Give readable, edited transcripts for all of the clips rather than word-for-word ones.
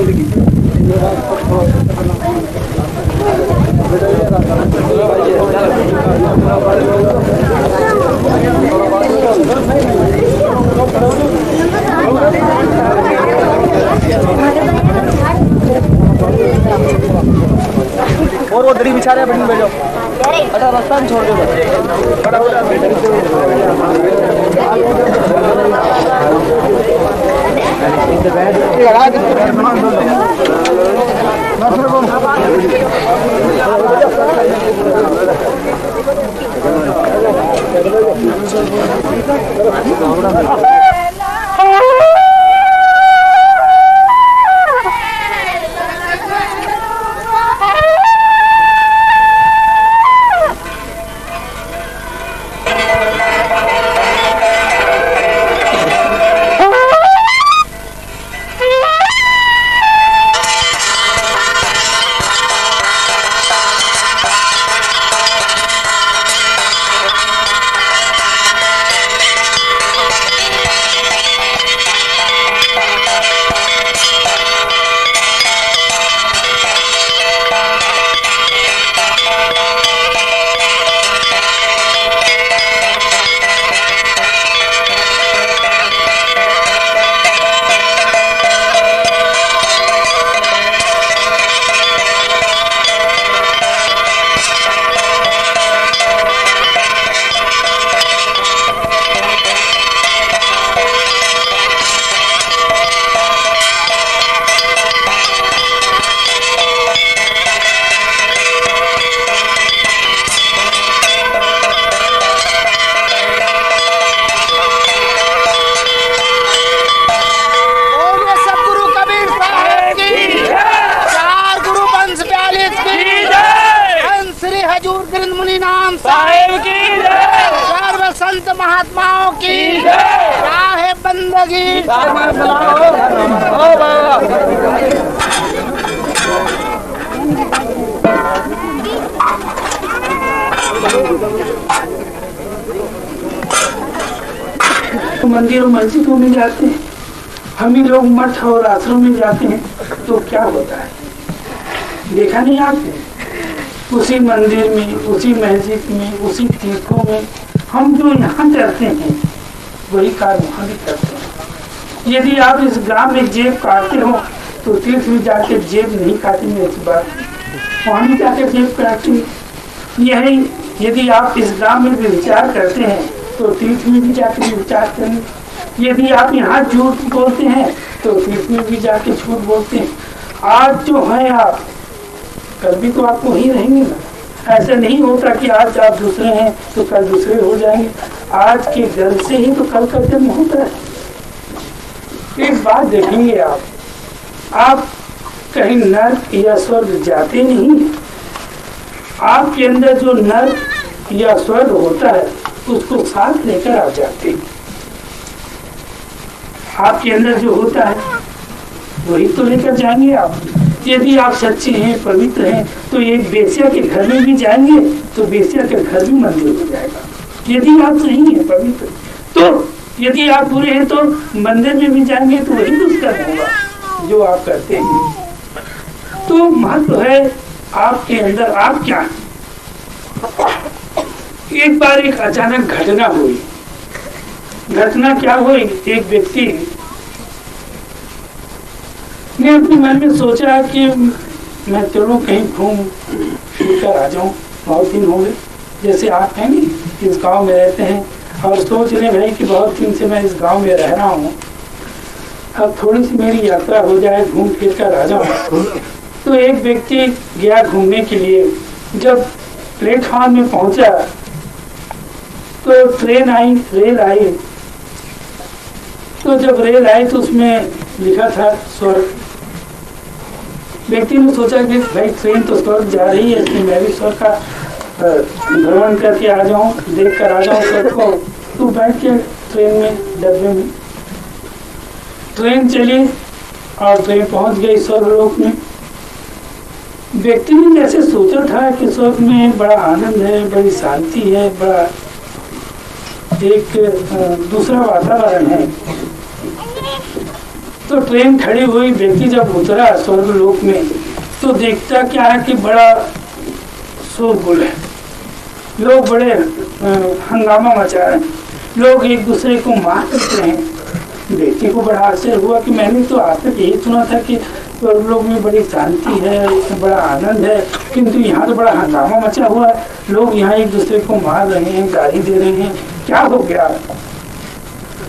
और वो दरी बिछा रहे हैं, बैठो अटा रास्ता में छोड़ दो संत महात्माओं की चाहे बंदगी। मंदिर और मस्जिदों में जाते हैं, हम ही लोग मठ और आश्रम में जाते हैं, तो क्या होता है देखा नहीं आपने? उसी मंदिर में, उसी मस्जिद में, उसी तीर्थों में हम जो यहाँ करते हैं वही कार्य वहाँ भी करते हैं। यदि आप इस ग्राम में जेब काटते हो तो तीर्थ में जाके जेब नहीं काटेंगे, इस बात वहाँ भी जाके जेब काटेंगे। यही यदि आप इस ग्राम में भी विचार करते हैं तो तीर्थ में भी जाके विचार करेंगे। यदि आप यहाँ झूठ बोलते हैं तो तीर्थ में भी जाके झूठ बोलते हैं। आज जो है आप कल भी तो आप वहीं रहेंगे ना। ऐसा नहीं होता कि आज आप दूसरे हैं तो कल दूसरे हो जाएंगे। आज के जल से ही तो कल का जन्म होता है। एक बात देखेंगे आप कहीं नर्क या स्वर्ग जाते नहीं। आपके अंदर जो नर्क या स्वर्ग होता है उसको साथ लेकर आप जाते हैं। आपके अंदर जो होता है वही तो लेकर जाएंगे आप। यदि आप सच्चे हैं, पवित्र हैं, तो एक बेस्या के घर में भी जाएंगे तो बेस्या के घर भी मंदिर हो जाएगा। यदि आप सही हैं, पवित्र, तो यदि आप बुरे हैं तो मंदिर में भी जाएंगे तो वही दुष्कर्म होगा जो आप करते हैं। तो महत्व है आपके अंदर आप क्या है। एक बार एक अचानक घटना हुई। घटना क्या हुई? एक व्यक्ति ने अपने मन में सोचा कि मैं चलो कहीं घूम फिर कर आ जाऊं, बहुत दिन हो गए। जैसे आप हैं नहीं, इस गांव में रहते हैं और सोच रहे भाई कि बहुत दिन से मैं इस गांव में रह रहा हूं, अब थोड़ी सी मेरी यात्रा हो जाए, घूम फिर कर आ जाऊं। तो एक व्यक्ति गया घूमने के लिए। जब प्लेटफॉर्म में पहुंचा तो ट्रेन आई, रेल आई। तो जब रेल आई तो उसमें लिखा था स्वर्ग। व्यक्ति ने सोचा कि भाई ट्रेन तो स्वर्ग जा रही है, इसलिए मैं भी स्वर्ग का भ्रमण करके आ जाऊं, देख कर आ जाऊं स्वर्ग को। तो बैठ के ट्रेन में, डब्बे में ट्रेन चली और ट्रेन पहुंच गई स्वर्ग लोक में। व्यक्ति ने जैसे सोचा था कि स्वर्ग में बड़ा आनंद है, बड़ी शांति है, बड़ा एक दूसरा वातावरण है। तो ट्रेन खड़ी हुई, व्यक्ति जब उतरा स्वर्गलोक में तो देखता क्या है कि बड़ा शोरगुल है, लोग बड़े हंगामा मचा रहे हैं, लोग एक दूसरे को मार पीट रहे हैं। व्यक्ति को बड़ा आश्चर्य हुआ कि मैंने तो आज तक यही सुना था कि स्वर्गलोक में बड़ी शांति है, बड़ा आनंद है, किंतु यहाँ तो बड़ा हंगामा मचा हुआ है, लोग यहाँ एक दूसरे को मार रहे हैं, गाली दे रहे हैं, क्या हो गया।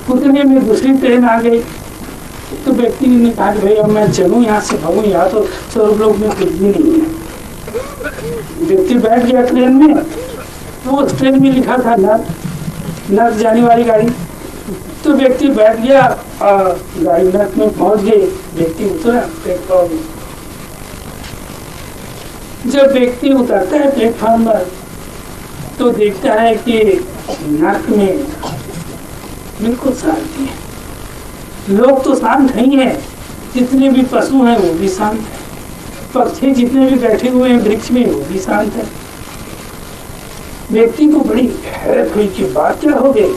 उतने में दूसरी ट्रेन आ गई तो व्यक्ति ने कहा कि भाई अब मैं चलूँ यहाँ से, भागूँ, यहाँ तो स्वर्गलोक में कुछ भी नहीं है। व्यक्ति बैठ गया ट्रेन में, तो उस ट्रेन में लिखा था नर्क जाने वाली गाड़ी, तो व्यक्ति बैठ गया और गाड़ी नर्क में पहुंच गई। व्यक्ति उतरा प्लेटफॉर्म में, जब व्यक्ति उतरता है प्लेटफॉर्म पर तो देखता है कि नर्क में बिल्कुल शांति है, लोग तो शांत नहीं है, जितने भी पशु हैं वो भी शांत है, पक्षी जितने भी बैठे हुए हैं वृक्ष में वो भी शांत है। व्यक्ति को बड़ी हैरत हुई कि बात क्या हो गई।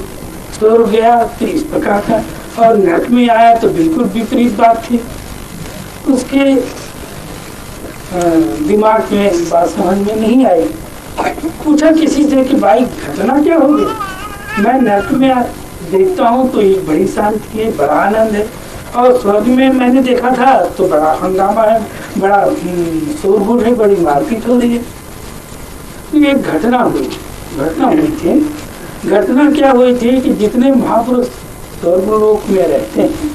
स्वर्ग गया तो इस प्रकार था और नरक में आया तो बिल्कुल विपरीत बात थी। उसके दिमाग में बात समझ में नहीं आई। पूछा किसी से कि भाई घटना क्या हो गई। मैं नरक में देखता हूँ तो एक बड़ी शांति है, बड़ा आनंद है, और स्वर्ग में मैंने देखा था तो बड़ा हंगामा है, बड़ा शोरगुल है, बड़ी मारपीट हो रही है। तो एक घटना हुई थी। घटना क्या हुई थी कि जितने महापुरुष स्वर्गलोक में रहते हैं,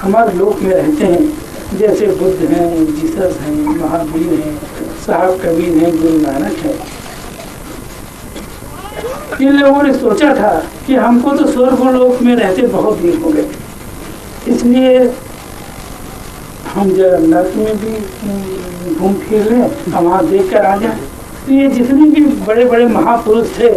हमारे लोक में रहते हैं, जैसे बुद्ध हैं, जीसस हैं, महावीर हैं, साहब कबीर हैं, गुरु नानक हैं, इन लोगों ने सोचा था कि हमको तो स्वर्गलोक में रहते बहुत दिन हो गए, इसलिए हम जरा नर्क में भी घूम फिर लें, हम वहाँ देख कर आ जाए। तो ये जितने भी बड़े बड़े महापुरुष थे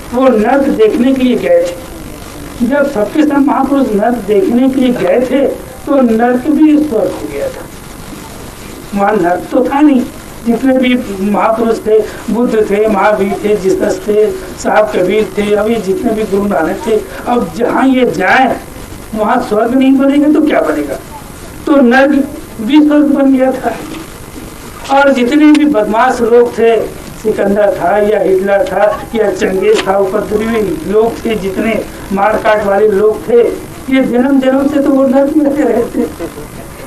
वो नर्क देखने के लिए गए थे। जब सबके सब महापुरुष नर्क देखने के लिए गए थे तो नर्क भी स्वर्ग हो गया था। वहाँ नर्क तो था नहीं। जितने भी महापुरुष थे, बुद्ध थे, महावीर थे, जीसस थे, साहब कबीर थे, अब ये जितने भी गुरु नानक थे, अब जहाँ ये जाए वहाँ स्वर्ग नहीं बनेगा तो क्या बनेगा। तो नर्क भी स्वर्ग बन गया था। और जितने भी बदमाश लोग थे, सिकंदर था या हिटलर था या चंगेज था, उपद्रवी लोग थे, जितने मार काट वाले लोग थे, ये जन्म जन्म से तो वो नर्क में रहे थे।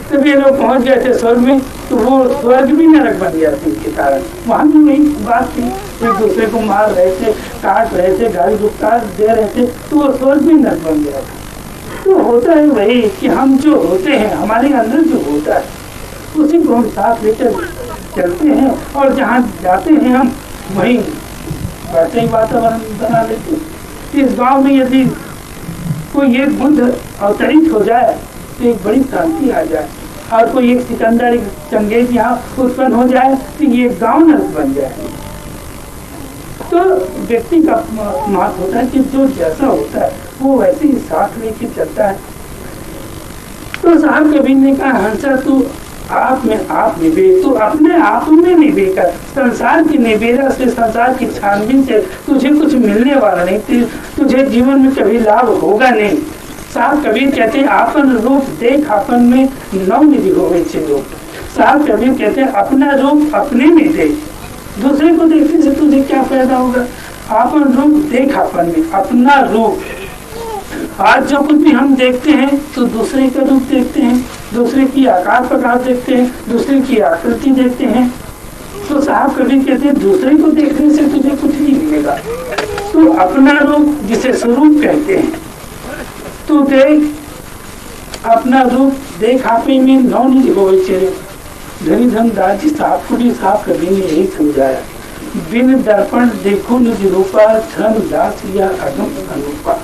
तब ये लोग पहुंच गए थे स्वर्ग में तो वो स्वर्ग भी नरक बन गया था इनके कारण। वहाँ भी वही बात थी, एक दूसरे को मार रहे थे, काट रहे थे, गाली गुप्तार दे रहे थे, तो वो स्वर्ग भी नरक बन गया था। तो होता है वही कि हम जो होते हैं, हमारे अंदर जो होता है उसी को हम साथ लेकर चलते हैं, और जहाँ जाते हैं हम वहीं वैसे ही वातावरण बना लेते हैं। इस गांव में यदि कोई एक बुद्ध अवतरित हो जाए तो एक बड़ी शांति आ जाए, और कोई एक सिकंदर, एक चंगेज यहाँ उत्पन्न हो जाए तो ये गांव नर्क बन जाए। तो व्यक्ति का महत्व होता है कि जो जैसा होता है वो वैसे ही साथ लेके चलता है। तो साहब कबीर ने कहा, हंसा तू आप में आप निवेद, तो अपने आप में निवेद कर, संसार की निवेदा से, संसार की छानबीन से तुझे कुछ मिलने वाला नहीं, तुझे जीवन में कभी लाभ होगा नहीं। साहब कबीर कहते हैं, आपन रूप देख आपन में नौ निधि हो गई छे लोग। साहब कबीर कहते हैं, अपना रूप अपने में देख, दूसरे को देखने से तुझे क्या फायदा होगा। आपन रूप देख आपन में, अपना रूप। आज जो कुछ भी हम देखते हैं तो दूसरे का रूप देखते हैं, दूसरे की आकार प्रकार देखते हैं, दूसरे की आकृति देखते हैं। तो साहब कबीर कहते हैं, दूसरे को देखने से तुझे कुछ नहीं मिलेगा। तो अपना रूप जिसे स्वरूप कहते हैं, तो देख अपना रूप देख आपे में नौ निधि हो चेहरे। धनी धनदास जी साहब को भी साहब कबीर ने यही समझाया, बिन दर्पण देखो निज रूपा, धनदास या अगम अनुपा।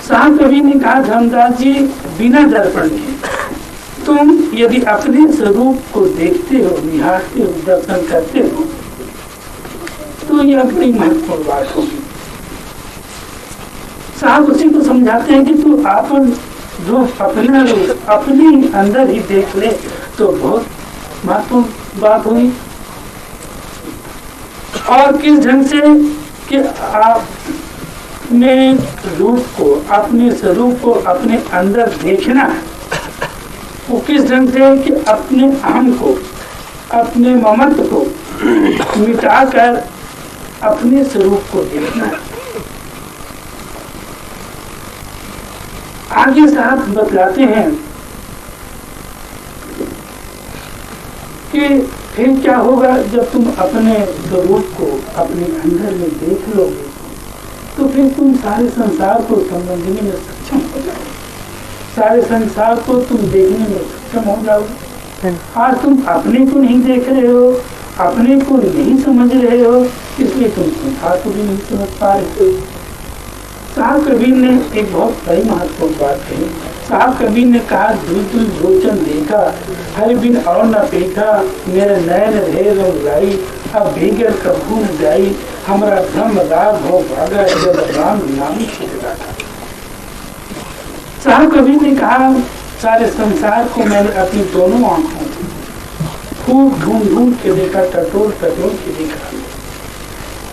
साहब कबीर ने कहा, धनदास जी बिना दर्पण के तुम यदि अपने स्वरूप को देखते हो, निहारते हो, दर्शन करते हो, तो यह बड़ी महत्वपूर्ण बात होगी। साहब उसी को समझाते हैं कि तू अपन रूप, अपना रूप अपने अंदर ही देख ले तो बहुत महत्वपूर्ण बात हुई। और किस ढंग से कि अपने रूप को, अपने स्वरूप को अपने अंदर देखना है, वो किस ढंग से है कि अपने अहम को, अपने ममत्व को मिटाकर अपने स्वरूप को देखना है। आगे साहब बतलाते हैं कि फिर क्या होगा जब तुम अपने स्वरूप को अपने अंदर में देख लोगे, तो फिर तुम सारे संसार को समझने में सक्षम हो जाओगे, सारे संसार को तुम देखने में सक्षम हो जाओगे। आज तुम अपने को नहीं देख रहे हो, अपने को नहीं समझ रहे हो, इसलिए तुम संसार को भी नहीं समझ पा रहे हो। साहब कबीर ने एक बहुत बड़ी महत्वपूर्ण बात कही। साहब कबीर ने कहा, दुल भोजन देखा हर बिन और न देखा, मेरे नयन रहे रंग लाई, अब भीगर कभू न जाई, हमारा धर्म राग हो भागा जब राम नाम छिड़का। साहब कबीर ने कहा, सारे संसार को मैंने अपनी दोनों आंखों से खूब ढूंढ के देखा, टटोल के देखा,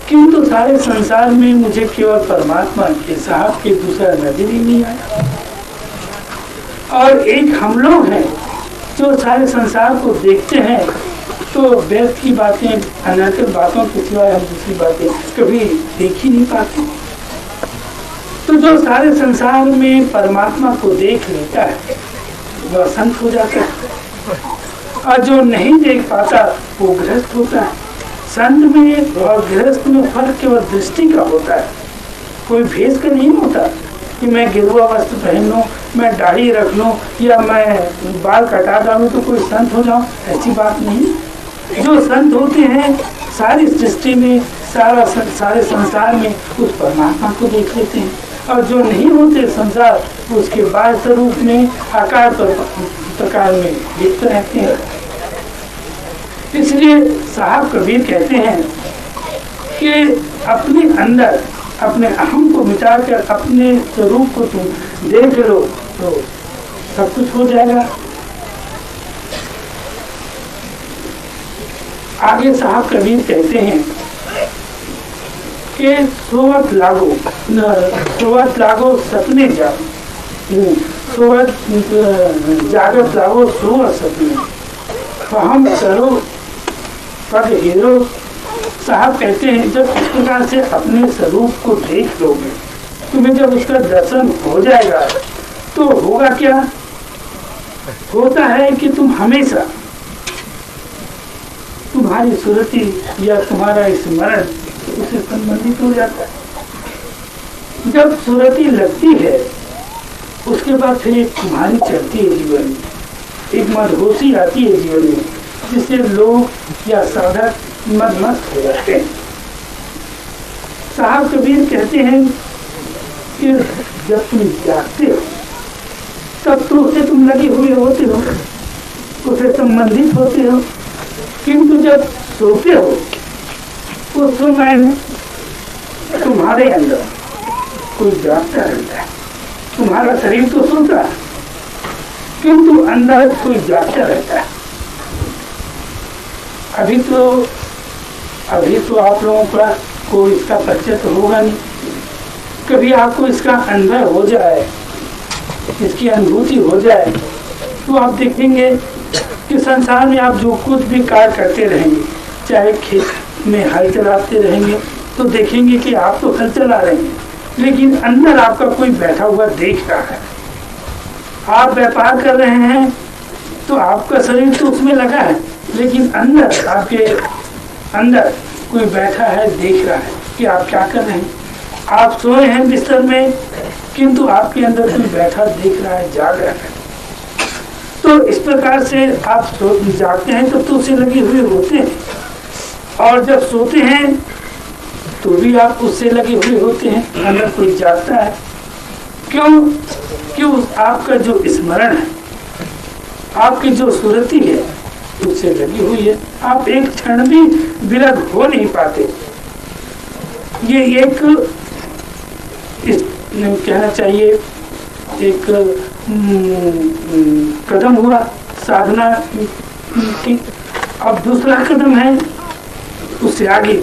किंतु सारे संसार में मुझे केवल परमात्मा के साहब के दूसरा नजर ही नहीं आया। और एक हम लोग हैं जो सारे संसार को देखते हैं, तो व्यर्थ की बातें, अनर्गल बातों के सिवाय हम दूसरी बातें कभी देख ही नहीं पाते। तो जो सारे संसार में परमात्मा को देख लेता है वह संत हो जाता है, और जो नहीं देख पाता वो गृहस्थ होता है। संत में और गृहस्थ में फर्क केवल दृष्टि का होता है, कोई भेष का नहीं होता कि मैं गेरुआ वस्त्र पहन लूं, मैं दाढ़ी रख लूं, या मैं बाल कटा डालूं तो कोई संत हो जाऊं, ऐसी बात नहीं। जो संत होते हैं सारी सृष्टि में, सारे संसार में उस परमात्मा को देख लेते हैं, और जो नहीं होते संसार उसके बाह्य स्वरूप में, आकार प्रकार में देखते रहते हैं। इसलिए साहब कबीर कहते हैं कि अपने अंदर अपने अहम को मिटाकर अपने स्वरूप को तुम देख लो तो सब कुछ हो जाएगा। आगे साहब कबीर कहते हैं कि सोवत लागो सपने जागो, सोवत जागत लागो सोवत सपने, हम करो पग हीरो। साहब कहते हैं जब इस प्रकार से अपने स्वरूप को देख लोगे, तुम्हें जब उसका दर्शन हो जाएगा तो होगा क्या? होता है कि तुम हमेशा तुम्हारी सुरति या तुम्हारा स्मरण उससे संबंधित हो जाता है। जब सुरति लगती है उसके बाद फिर एक तुम्हारी चलती है जीवन में, एक मदहोशी आती है जीवन में, जिससे लोग या साधक मदमस्त हो जाते हैं। साहब कबीर कहते हैं कि जब तुम जागते हो तब तो उससे तुम लगे हुए होते हो, उससे संबंधित होते हो, किंतु जब सोते हो उस समय में तुम्हारे अंदर कोई जागता रहता है। तुम्हारा शरीर तो सोता है किंतु अंदर कोई जागता रहता है। अभी तो आप लोगों का कोई इसका परिचय तो होगा नहीं, कभी आपको इसका अनुभव हो जाए, इसकी अनुभूति हो जाए, तो आप देखेंगे कि संसार में आप जो कुछ भी कार्य करते रहेंगे, चाहे खेत में हल चलाते रहेंगे तो देखेंगे कि आप तो हल चला रहे हैं, लेकिन अंदर आपका कोई बैठा हुआ देख रहा है। आप व्यापार कर रहे हैं तो आपका शरीर तो उसमें लगा है, लेकिन अंदर आपके अंदर कोई बैठा है, देख रहा है कि आप क्या कर रहे हैं। आप सोए हैं बिस्तर में किंतु आपके अंदर कोई बैठा देख रहा है, जाग रहा है। तो इस प्रकार से आप जागते हैं तो उससे लगे हुए होते हैं, और जब सोते हैं तो भी आप उससे लगे हुए होते हैं, अंदर कोई जागता है। क्यों आपका जो स्मरण है, आपकी जो सुरति है उससे लगी हुई है, आप एक क्षण भी विरत हो नहीं पाते। ये एक कहना चाहिए एक कदम हुआ साधना की। अब दूसरा कदम है उससे आगे,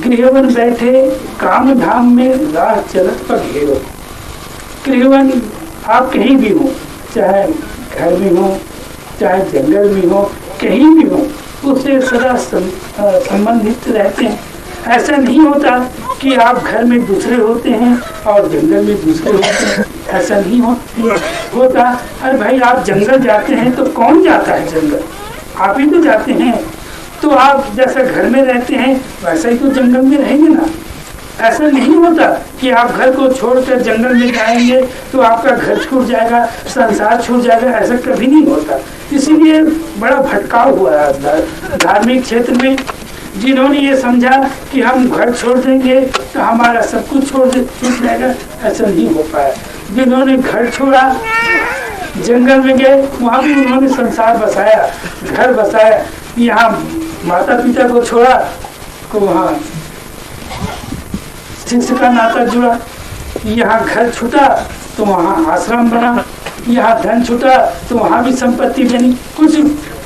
गृहवन बैठे काम धाम में राह चलत पर घेरो। गृहवन आप कहीं भी हो, चाहे घर में हो चाहे जंगल में हो, कहीं भी हो, उससे सदा संबंधित रहते हैं। ऐसा नहीं होता कि आप घर में दूसरे होते हैं और जंगल में दूसरे होते हैं, ऐसा नहीं होता। अरे भाई, आप जंगल जाते हैं तो कौन जाता है जंगल? आप ही तो जाते हैं। तो आप जैसा घर में रहते हैं वैसा ही तो जंगल में रहेंगे ना। ऐसा नहीं होता कि आप घर को छोड़कर जंगल में जाएंगे तो आपका घर छूट जाएगा, संसार छूट जाएगा, ऐसा कभी नहीं होता। इसीलिए बड़ा भटकाव हुआ है धार्मिक क्षेत्र में। जिन्होंने ये समझा कि हम घर छोड़ देंगे तो हमारा सब कुछ छूट जाएगा, ऐसा नहीं हो पाया। जिन्होंने घर छोड़ा, जंगल में गए, वहाँ भी उन्होंने संसार बसाया, घर बसाया। यहाँ माता पिता को छोड़ा तो वहाँ शिष्य का नाता जुड़ा, यहाँ घर छूटा तो वहाँ आश्रम बना, यहाँ धन छूटा तो वहाँ भी संपत्ति बनी। कुछ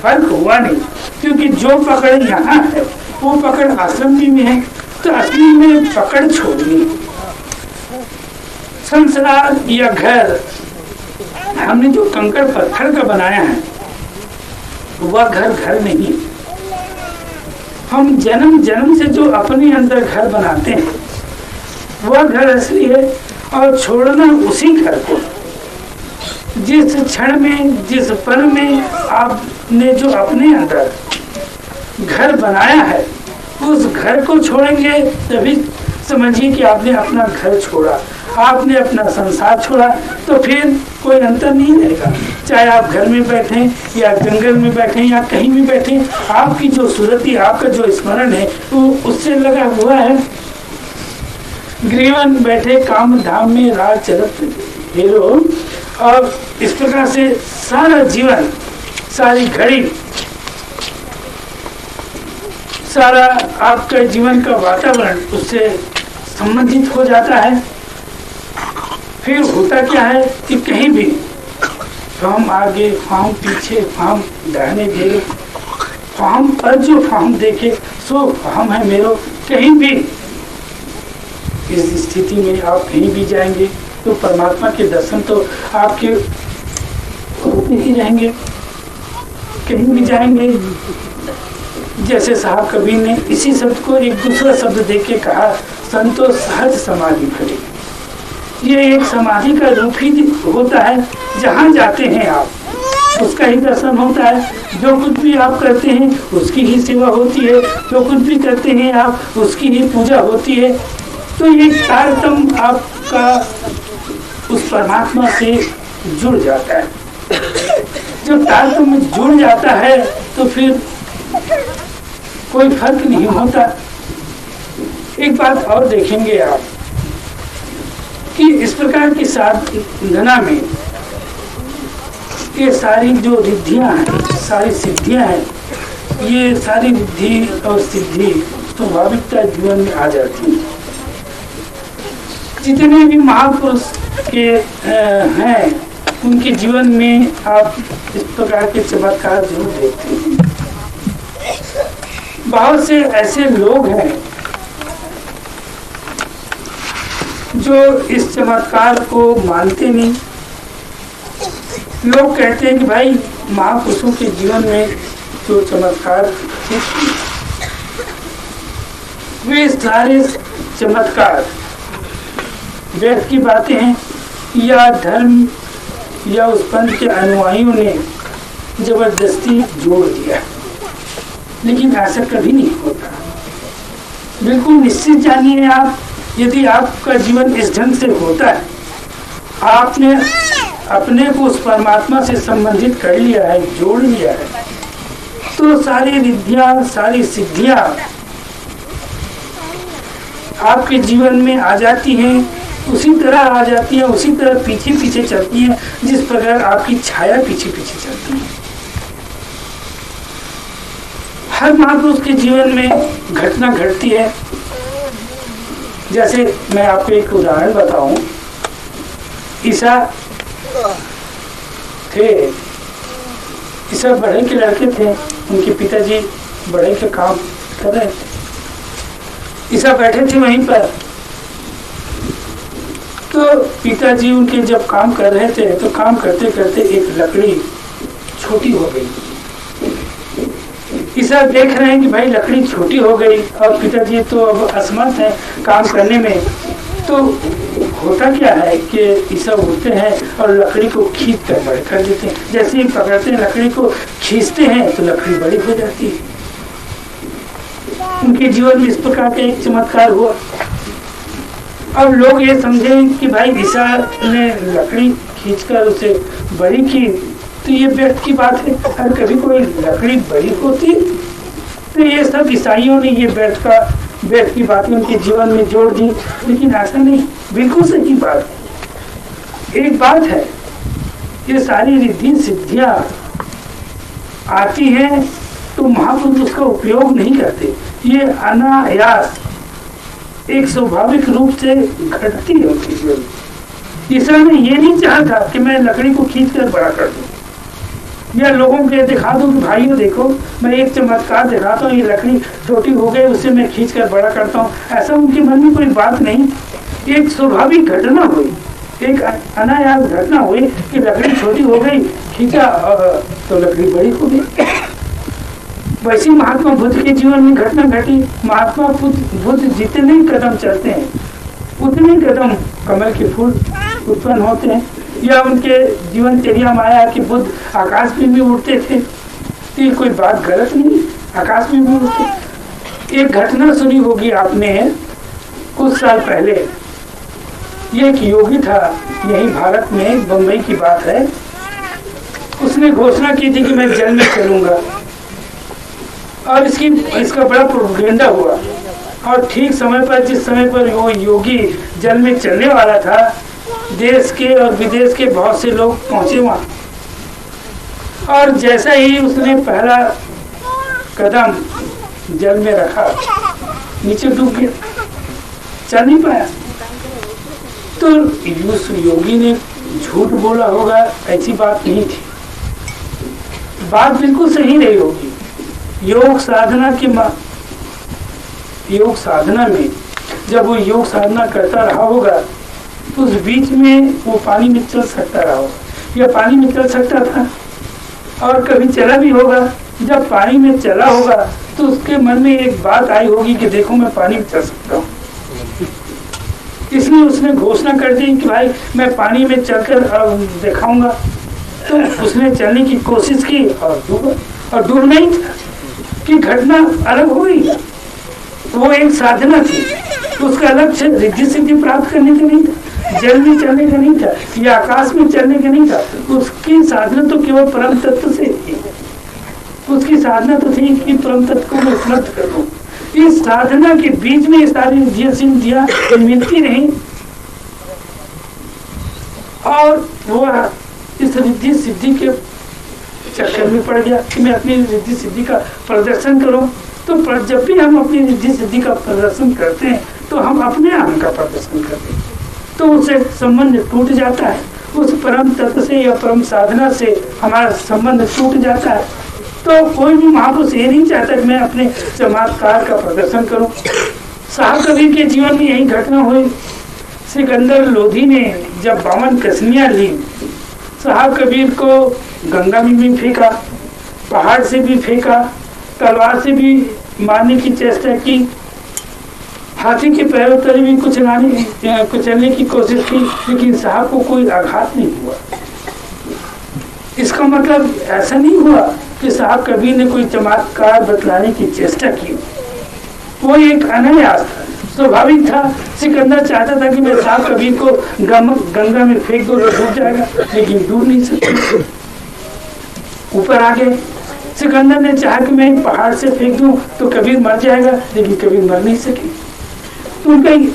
फर्क हुआ नहीं, क्योंकि जो पकड़ यहाँ है वो पकड़ आश्रम में है। तो असली में पकड़ छोड़नी। संसार या घर हमने जो कंकड़ पत्थर का बनाया है वह घर नहीं। हम जन्म जन्म से जो अपने अंदर घर बनाते हैं वह घर असली है। और छोड़ना उसी घर को, जिस क्षण में, जिस पल में आपने जो अपने अंदर घर बनाया है उस घर को छोड़ेंगे तभी समझिए कि आपने अपना घर छोड़ा, आपने अपना संसार छोड़ा। तो फिर कोई अंतर नहीं रहेगा, चाहे आप घर में बैठे या जंगल में बैठे या कहीं भी बैठे, आपकी जो सुरति, आपका जो स्मरण है वो उससे लगा हुआ है। ग्रीवन बैठे काम धाम में राज चलत हेरो। और इस प्रकार से सारा जीवन, सारी घड़ी, सारा आपका जीवन का वातावरण उससे संबंधित हो जाता है। फिर होता क्या है कि कहीं भी फार्म आगे, फार्म पीछे, फार्म दाहिने घेरे, फार्म पर जो फार्म देखे सो फार्म है मेरो। कहीं भी इस स्थिति में आप कहीं भी जाएंगे तो परमात्मा के दर्शन तो आपके होते ही रहेंगे। कहीं भी जाएंगे, जैसे साहब कबीर ने इसी शब्द को एक दूसरा शब्द देके कहा, संतो सहज समाधि भरे। ये एक समाधि का रूप ही होता है। जहाँ जाते हैं आप उसका ही दर्शन होता है। जो कुछ भी आप करते हैं उसकी ही सेवा होती है, जो कुछ भी करते हैं आप उसकी ही पूजा होती है। तो ये तारतम्य आपका उस परमात्मा से जुड़ जाता है। जब तारतम्य जुड़ जाता है तो फिर कोई फर्क नहीं होता। एक बात और देखेंगे आप कि इस प्रकार की साधना में ये सारी जो रिद्धियां हैं, सारी सिद्धियां हैं, ये सारी रिद्धि और सिद्धि स्वाभाविकता जीवन में आ जाती है। जितने भी महापुरुष के हैं उनके जीवन में आप इस प्रकार के चमत्कार जरूर देखते हैं। बहुत से ऐसे लोग हैं जो इस चमत्कार को मानते नहीं। लोग कहते हैं कि भाई महापुरुषों के जीवन में जो चमत्कार वे सारे चमत्कार व्यर्थ की बातें हैं या धर्म या उस पंथ के अनुयायियों ने जबरदस्ती जोड़ दिया। लेकिन ऐसा कभी नहीं होता। बिल्कुल निश्चित जानिए आप, यदि आपका जीवन इस ढंग से होता है, आपने अपने को उस परमात्मा से संबंधित कर लिया है, जोड़ लिया है, तो सारी रिद्धियां, सारी सिद्धियां आपके जीवन में आ जाती हैं। उसी तरह आ जाती है, उसी तरह पीछे पीछे चलती है जिस प्रकार आपकी छाया पीछे पीछे चलती है। हर महापुरुष के जीवन में घटना घटती है। जैसे मैं आपको एक उदाहरण बताऊं, ईसा थे, ईसा बढ़ई के लड़के थे, उनके पिताजी बढ़ई के काम कर रहे थे। ईसा बैठे थे वहीं पर, तो पिताजी उनके जब काम कर रहे थे तो काम करते करते एक लकड़ी छोटी हो गई। ईसा देख रहे हैं कि भाई लकड़ी छोटी हो गई और पिताजी तो अब असमर्थ है काम करने में। तो होता क्या है कि ईसा उठते हैं और लकड़ी को खींच कर बड़े कर देते हैं। जैसे ही पकड़ते हैं लकड़ी को खींचते हैं तो लकड़ी बड़ी हो जाती है। उनके जीवन में इस प्रकार का एक चमत्कार हुआ। अब लोग ये समझे कि भाई ईसा ने लकड़ी खींचकर उसे बड़ी की, तो ये व्यर्थ की बात है। अगर कभी कोई लकड़ी बड़ी होती तो ये सब ईसाइयों ने ये व्यर्थ की बातें उनके जीवन में जोड़ दी। लेकिन ऐसा नहीं, बिल्कुल सही बात है। एक बात है, ये सारी रिद्धि सिद्धियां आती हैं तो महापुरुष उसका उपयोग नहीं करते। ये अनायास एक स्वाभाविक रूप से घटती है उनके जीवन में। ईसा ने ये नहीं चाहा था कि मैं लकड़ी को खींच कर बड़ा कर दूं या लोगों के दिखा दूं कि भाइयों देखो मैं एक चमत्कार दिखाता हूँ, ये लकड़ी छोटी हो गई उसे मैं खींच कर बड़ा करता हूँ। ऐसा उनके मन में कोई बात नहीं। एक स्वाभाविक घटना हुई, एक अनायास घटना हुई कि लकड़ी छोटी हो गई, खींचा तो लकड़ी बड़ी हो गई। वैसे महात्मा बुद्ध के जीवन में घटना घटी। महात्मा बुद्ध जितने कदम चलते हैं उतने कदम कमल के फूल उत्पन्न होते हैं। या उनके जीवन चर्या में आया कि बुद्ध आकाश में भी उड़ते थे। ये कोई बात गलत नहीं, आकाश में भी उड़ते। एक घटना सुनी होगी आपने कुछ साल पहले। ये एक योगी था, यही भारत में, बम्बई की बात है। उसने घोषणा की थी कि मैं जल में चलूंगा और इसका बड़ा प्रोपेगेंडा हुआ। और ठीक समय पर, जिस समय पर वो योगी जल में चलने वाला था, देश के और विदेश के बहुत से लोग पहुंचे वहां। और जैसा ही उसने पहला कदम जल में रखा, नीचे डूब गया, चल नहीं पाया। तो उस योगी ने झूठ बोला होगा, ऐसी बात नहीं थी। बात बिल्कुल सही रही होगी। योग साधना में जब वो योग साधना करता रहा होगा तो उस बीच में वो पानी में चल सकता रहा होगा या पानी में चल सकता था और कभी चला भी होगा। जब पानी में चला होगा तो उसके मन में एक बात आई होगी कि देखो मैं पानी में चल सकता हूँ। इसलिए उसने घोषणा कर दी कि भाई मैं पानी में चलकर दिखाऊंगा। तो उसने चलने की कोशिश की और डूब नहीं था कि घटना अलग हो गई। वो एक साधना थी, उसका लक्ष्य रिद्धि सिद्धि प्राप्त करने का नहीं था, जल में चलने का नहीं था या आकाश में चलने का नहीं था। उसकी साधना तो केवल परम तत्व से थी। उसकी साधना तो थी कि परम तत्व को मैं उपलब्ध करूं। इस साधना के बीच में सारी रिद्धि सिद्धियां मिलती रही और वो इस रिद्धि सिद्धि के चक्कर में पड़ गया कि मैं अपनी रिद्धि सिद्धि का प्रदर्शन करूं। तो जब भी हम अपनी रिद्धि सिद्धि का प्रदर्शन करते हैं तो हम अपने अहम का प्रदर्शन करते हैं, तो उससे संबंध टूट जाता है। उस परम तत्व से या परम साधना से हमारा संबंध टूट जाता है। तो कोई भी महापुरुष ये नहीं चाहता कि मैं अपने चमत्कार का प्रदर्शन करूं। साहब कबीर के जीवन में यही घटना हुई। सिकंदर लोधी ने जब 52 कसनियां ली, साहब कबीर को गंगा में भी फेंका, पहाड़ से भी फेंका, तलवार से भी मारने की चेष्टा की, हाथी के पैरों तले भी कुचलने की कोशिश की, लेकिन साहब को कोई आघात नहीं हुआ। इसका मतलब ऐसा नहीं हुआ कि साहब कबीर ने कोई चमत्कार बतलाने की चेष्टा की। वो एक अनायास था, स्वाभाविक था। सिकंदर चाहता था कि मैं साहब कबीर को गंगा में फेंक दो तो डूब जाएगा, लेकिन डूब नहीं सकता, ऊपर आ गए। सिकंदर ने चाहा कि मैं पहाड़ से फेंक दूं तो कबीर मर जाएगा, लेकिन कबीर मर नहीं सके। तो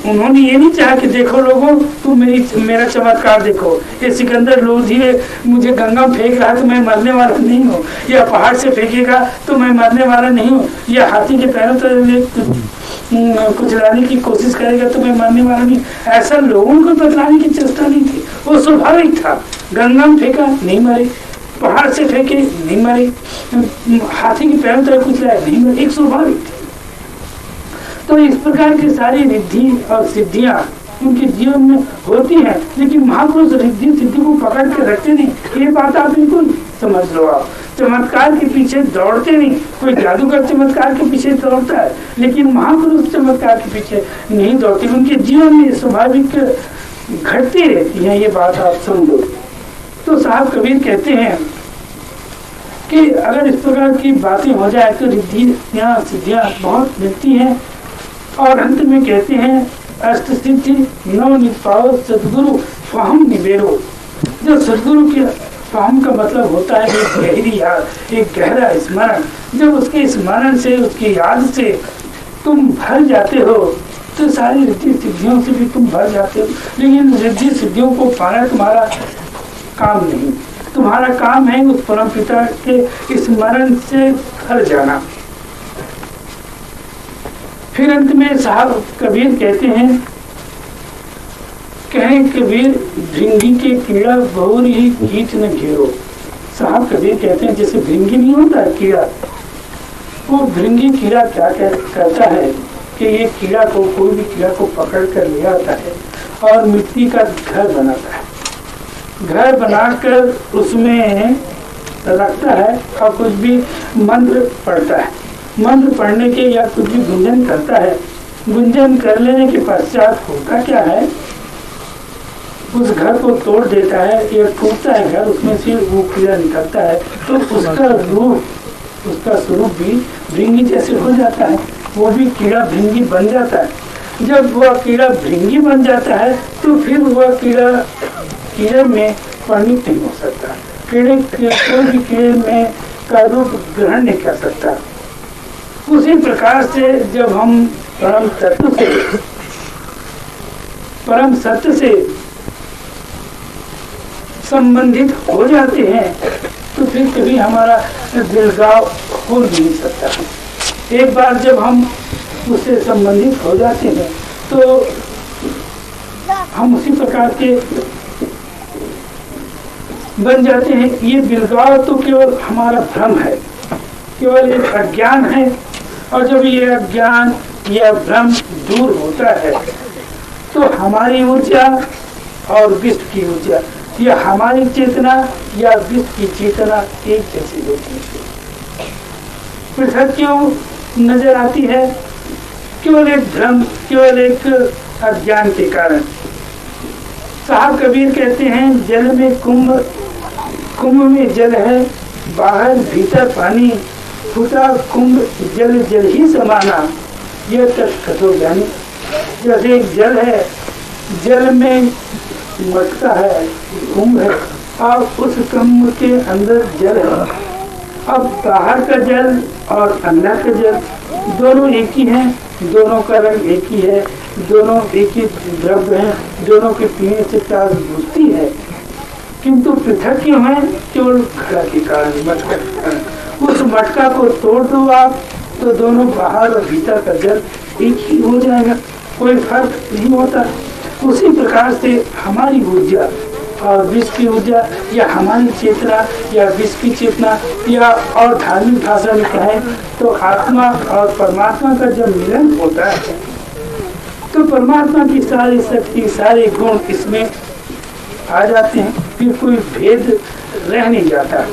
उन्होंने ये नहीं चाहा कि देखो लोगों तुम मेरा चमत्कार देखो, ये सिकंदर लोधी मुझे गंगा में फेंक रहा है तो मैं मरने वाला नहीं हूँ, या पहाड़ से फेंकेगा तो मैं मरने वाला नहीं हूँ, या हाथी के पैरों तो कुछ लाने की कोशिश करेगा तो मैं मरने वाला नहीं। ऐसा लोगों को बतलाने की चेष्टा नहीं थी, वो स्वाभाविक था। गंगा में फेंका नहीं मरे, पहाड़ से फेंके नहीं मरे, हाथी के पैरों तक कुछ लाया नहीं मरे, एक स्वाभाविक था। तो इस प्रकार की सारी रिद्धि और सिद्धियां उनके जीवन में होती हैं, लेकिन महापुरुष रिद्धि सिद्धि को पकड़ के रखते नहीं। ये बात आप बिल्कुल समझ लो। आप चमत्कार के पीछे दौड़ते नहीं। कोई जादूगर चमत्कार के पीछे दौड़ता है, लेकिन महापुरुष चमत्कार के पीछे नहीं दौड़ते। उनके जीवन में स्वाभाविक घटती रहती है, ये बात आप समझो। तो साहब कबीर कहते हैं कि अगर इस प्रकार की बातें हो जाए तो रिद्धियाँ सिद्धियाँ बहुत मिलती हैं। और अंत में कहते हैं अष्ट सिद्धि नव निपाओ सदगुरु फहम निबेरो। जो सदगुरु के फहम का मतलब होता है एक गहरी याद, एक गहरा स्मरण। जब उसके स्मरण से, उसकी याद से तुम भर जाते हो तो सारी रिद्धि सिद्धियों से भी तुम भर जाते हो। लेकिन रिद्धि सिद्धियों को पाना तुम्हारा काम नहीं, तुम्हारा काम है उस परम पिता के स्मरण से भर जाना। फिर अंत में साहब कबीर कहते हैं, कहें कबीर भृंगी के कीड़ा बहुर ही कीट न घेरो। साहब कबीर कहते हैं जैसे भृंगी नहीं होता कीड़ा, वो भृंगी कीड़ा क्या करता है कि ये कीड़ा को, कोई भी कीड़ा को पकड़ कर ले आता है और मिट्टी का घर बनाता है। घर बनाकर उसमें रखता है और कुछ भी मंत्र पढ़ता है। मंत्र पढ़ने के या कुछ भी गुंजन करता है। गुंजन कर लेने के पश्चात होता क्या है, उस घर को तोड़ देता है या टूटता है घर, उसमें से वो कीड़ा निकलता है तो उसका रूप, उसका स्वरूप भी भृंगी जैसे हो जाता है। वो भी कीड़ा भृंगी बन जाता है। जब वह कीड़ा भृंगी बन जाता है तो फिर वह कीड़े में परिणित नहीं हो सकता। कोई भी कीड़े में का रूप ग्रहण नहीं कर सकता। उसी प्रकार से जब हम परम सत्य से संबंधित हो जाते हैं तो फिर कभी हमारा दिलगाव हो नहीं सकता। एक बार जब हम उससे संबंधित हो जाते हैं तो हम उसी प्रकार के बन जाते हैं। ये दिलगाव तो केवल हमारा भ्रम है, केवल एक अज्ञान है। और जब ये अज्ञान या भ्रम दूर होता है तो हमारी ऊर्जा और विश्व की ऊर्जा, या हमारी चेतना या विश्व की चेतना एक जैसी होती है। पृथक क्यों नजर आती है? केवल एक भ्रम, केवल एक अज्ञान के कारण। साहब कबीर कहते हैं जल में कुंभ में जल है, बाहर भीतर पानी, फूटा कुंभ जल जल ही समाना, यह तत्कथो ज्ञानी। जैसे एक जल है, जल में मटका है, कुंभ है और उस कुंभ के अंदर जल है। अब बाहर का जल और अंदर का जल दोनों एक ही हैं, दोनों का रंग एक ही है, दोनों एक ही द्रव्य है, दोनों के पीने से प्यास बुझती है, किंतु पृथक क्यों है? केवल घड़ा के कारण, मटका के कारण। उस मटका को तोड़ दो आप तो दोनों बाहर और भीतर का जल एक ही हो जाएगा, कोई फर्क नहीं होता। उसी प्रकार से हमारी ऊर्जा और विश्व की ऊर्जा, या हमारी चेतना या विश्व की चेतना, या और धार्मिक भाषा में कहें तो आत्मा और परमात्मा का जब मिलन होता है तो परमात्मा की सारी शक्ति, सारे गुण इसमें आ जाते हैं, फिर कोई भेद रह नहीं जाता।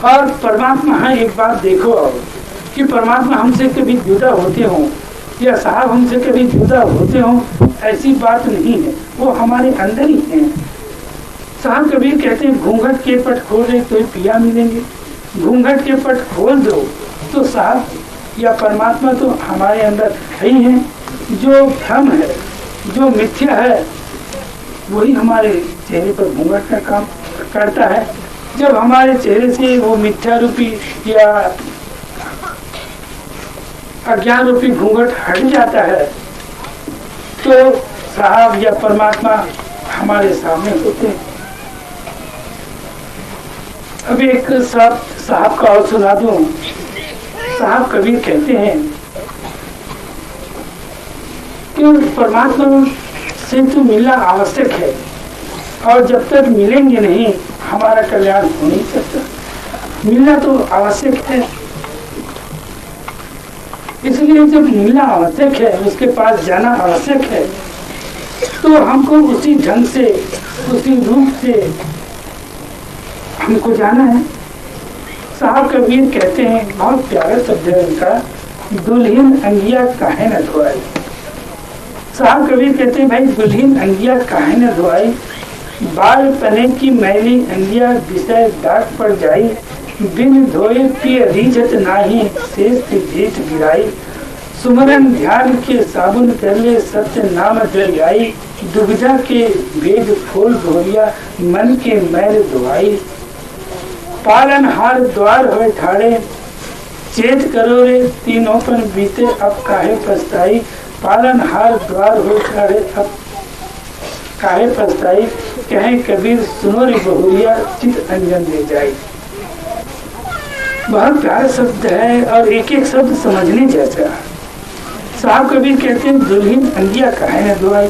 और परमात्मा, हाँ एक बात देखो कि परमात्मा हमसे कभी जुदा होते हों या साहब हमसे कभी जुदा होते हों, ऐसी बात नहीं है, वो हमारे अंदर ही है। साहब कबीर कहते हैं घूंघट के पट खोल दे तो पिया मिलेंगे। घूंघट के पट खोल दो तो साहब या परमात्मा तो हमारे अंदर है ही है। जो भ्रम है, जो मिथ्या है, वही हमारे चेहरे पर घूंघट का काम करता है। जब हमारे चेहरे से वो मिथ्या रूपी या अज्ञान रूपी घूंघट हट जाता है तो साहब या परमात्मा हमारे सामने होते हैं। अब एक साहब का और सुना दूं। साहब कबीर कहते हैं कि परमात्मा से तो मिलना आवश्यक है, और जब तक मिलेंगे नहीं हमारा कल्याण हो नहीं सकता। मिलना तो आवश्यक है, इसलिए जब मिलना आवश्यक है, उसके पास जाना आवश्यक है, तो हमको उसी ढंग से, उसी रूप से हमको जाना है। साहब कबीर कहते हैं, बहुत प्यारा शब्द है उनका, दुल्हन अंगिया काहे न धोआई। साहब कबीर कहते हैं, भाई दुल्हन अंगिया काहे न धोआई, बाल पने की मैली अंगिया विषय दाग पर जाई, बिन धोए पिय रीझत नाही, शेष जेठ गिराई, सुमरन ध्यान के साबुन कर ले सत्य नाम जल आई, दुविधा के वेद खोल भोरिया मन के मैल धोआई, पालन हार द्वार हो ठाड़े चेत करो रे तीनों पर बीते अब काहे पछताई, पालन हार द्वार हो ठाड़े अब काहे पछताई, कहे कबीर सुनो रे बहुरिया चित अंजन ले जाई। बहुत प्यारा शब्द है और एक एक शब्द समझने जैसा। साहब कबीर कहते हैं, दुल्हन अंगिया काहे न धोआई।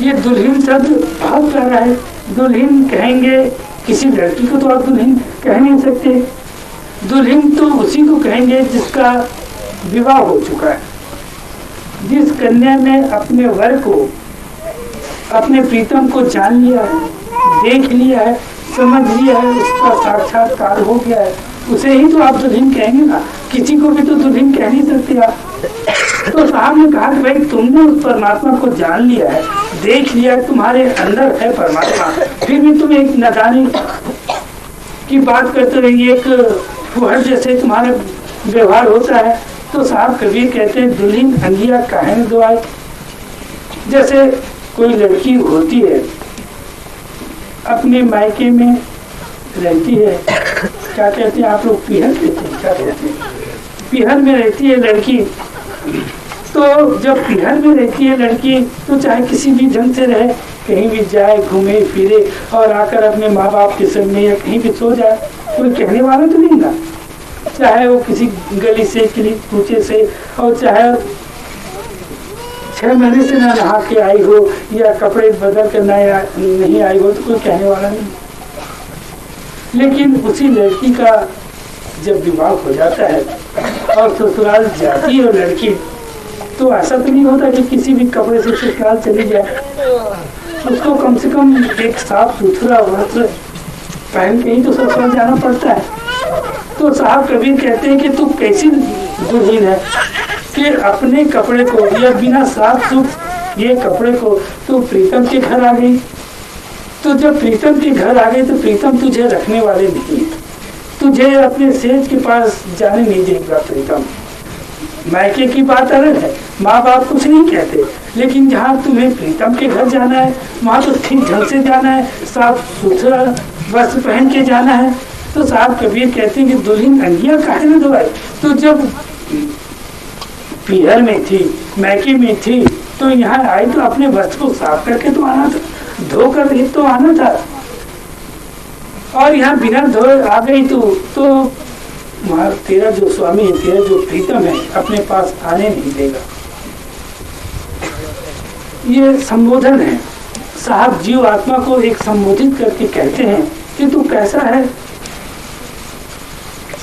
ये दुल्हन शब्द बहुत प्यारा है। दुल्हन कहेंगे किसी लड़की को तो आप दुल्हन कह नहीं सकते, दुल्हन तो उसी को कहेंगे जिसका विवाह हो चुका है, जिस कन्या ने अपने वर को, अपने प्रीतम को जान लिया है, देख लिया है, समझ लिया है, उसका साक्षात्कार हो गया है, उसे ही तो आप दुल्हन कहेंगे ना, किसी को भी तो दुल्हन कह नहीं सकते आप। तो साहब ने कहा कि भाई तुमने उस परमात्मा को जान लिया है, देख लिया है, तुम्हारे अंदर है परमात्मा, फिर भी तुम एक नादानी की बात करते रहिए, एक फुहड़ जैसे तुम्हारा व्यवहार होता है। तो साहब कबीर कहते हैं, दुल्हन अंगिया काहे न धोआई। जैसे कोई लड़की होती है, अपने मायके में रहती है, क्या कहते हैं आप लोग, पीहर कहते हैं, क्या कहते हैं, पीहर में रहती है लड़की। तो जब पीहर में रहती है लड़की तो चाहे किसी भी ढंग से रहे, कहीं भी जाए, घूमे फिरे और आकर अपने माँ बाप के सामने या कहीं भी सो जाए, कोई कहने वाला तो नहीं ना, चाहे वो किसी गली से, किसी कूचे से, और चाहे 6 महीने से ना नहा के आई हो या कपड़े बदल कर नहीं आई हो, तो कोई कहने वाला नहीं। लेकिन उसी लड़की का जब विवाह हो जाता है और ससुराल जाती है लड़की, तो ऐसा तो नहीं होता कि किसी भी कपड़े से ससुराल चली जाए, उसको कम से कम एक साफ सुथरा वस्त्र पहन के ही तो ससुराल जाना पड़ता है। तो साहब कबीर कहते हैं कि तू कैसी दुल्हन है कि अपने कपड़े को या बिना साफ सुथ ये कपड़े को तू प्रीतम के घर आ गई। तो जब प्रीतम के घर आ गई तो प्रीतम तुझे रखने वाले नहीं है, तुझे अपने सेज के पास जाने नहीं देगा प्रीतम। मायके की बात अलग है, माँ बाप कुछ नहीं कहते, लेकिन जहाँ तुम्हें प्रीतम के घर जाना है वहाँ तो ठीक ढंग से जाना है, साफ सुथरा वस्त्र पहन के जाना है। तो साहब कबीर कहते हैं कि दुल्हन अंगिया काहे न धोआई। तो जब पीहर में थी, मैके में थी, तो यहाँ आई तो अपने वस्त्र को साफ करके तो आना था, धोकर ही तो आना था, और यहाँ बिना धोए आ गई तो वहाँ तेरा जो स्वामी है, तेरा जो प्रीतम है, अपने पास आने नहीं देगा। ये संबोधन है। साहब जीव आत्मा को एक संबोधित करके कहते हैं कि तू कैसा है।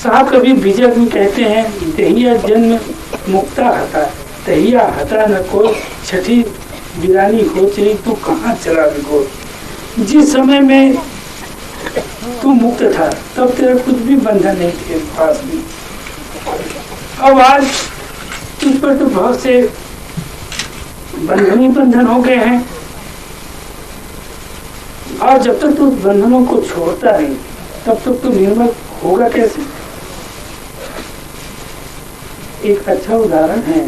साहब कभी बीजक में कहते हैं, दहिया जन्म मुक्ता हता, दहिया हता न कोई, छठी बिरानी हो चली, तू कहाँ चला बिगो। जिस समय में तू मुक्त था तब तेरा कुछ भी बंधन नहीं थे पास में, अब आज तुझ पर तो बहुत से बंधन ही बंधन हो गए हैं, और जब तक तू बंधनों को छोड़ता नहीं तब तक तू निर्मल होगा कैसे। एक अच्छा उदाहरण है,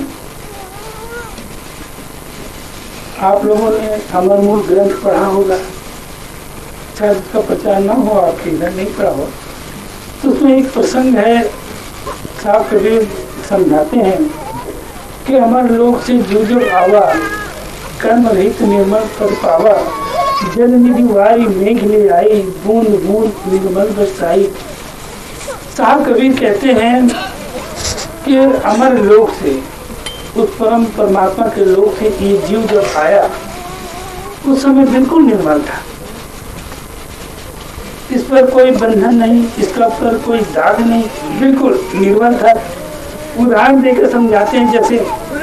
आप लोगों ने अमरमूल ग्रंथ पढ़ा होगा, शायद उसका प्रचार न हो, आपके इधर नहीं पढ़ा हो, तो उसमें एक प्रसंग है। साहब कबीर समझाते हैं कि अमर लोक से जो जो आवा, कर्म रहित निर्मल पद पावा, जल निधि वारी मेघ ले आई, बूंद बूंद निर्मल बरसाई। साहब कबीर कहते हैं कि अमर लोक से, उस परम परमात्मा के लोक से ये जीव जब आया उस समय बिल्कुल निर्मल था, इस पर कोई बंधन नहीं, इसका पर कोई दाग नहीं, बिल्कुल निर्मल था। उदाहरण देकर समझाते हैं, जैसे